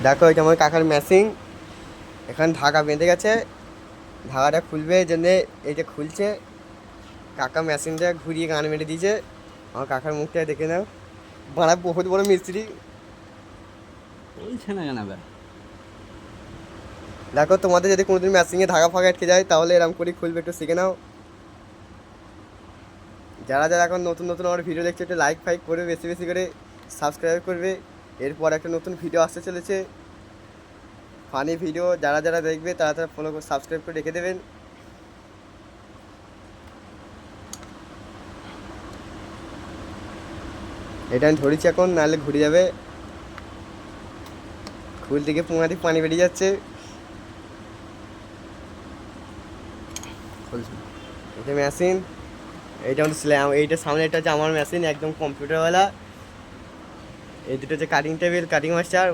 দেখো এটা আমার কাকার মেশিন, এখানে ঢাকা বেঁধে গেছে, ঢাকাটা খুলবে এই জন্যে এইটা খুলছে। কাকা মেশিনটা ঘুরিয়ে গান মেরে দিয়েছে। আমার কাকার মুখটা দেখে নাও, বাড়া বহুত বড় মিস্ত্রি। বলছে না কেন আবার? দেখো তোমাদের যদি কোনোদিন মেশিনে ঢাকা ফাঁকা আটকে যায় তাহলে এরকম করে খুলবে, একটু শিখে নাও। যারা যারা এখন নতুন নতুন আমার ভিডিও দেখছে একটু লাইক ফাইক করবে, বেশি বেশি করে সাবস্ক্রাইব করবে। এরপর একটা নতুন ভিডিও আসতে চলেছে, ফানি ভিডিও। যারা যারা দেখবে তারা তারা ফলো করে সাবস্ক্রাইব করে রেখে দেবেন। এটা আমি ধরেছি এখন, নাহলে ঘুরে যাবে। খুল থেকে পুঙাতে পানি বেরিয়ে যাচ্ছে। বলছে না। এটা মেশিন, এইটা হচ্ছে স্ল্যাম, এইটার সামনে এটা হচ্ছে আমার মেশিন একদম কম্পিউটারওয়ালা। এই দুটো হচ্ছে কাটিং টেবিল, কাটিং মাস্টার।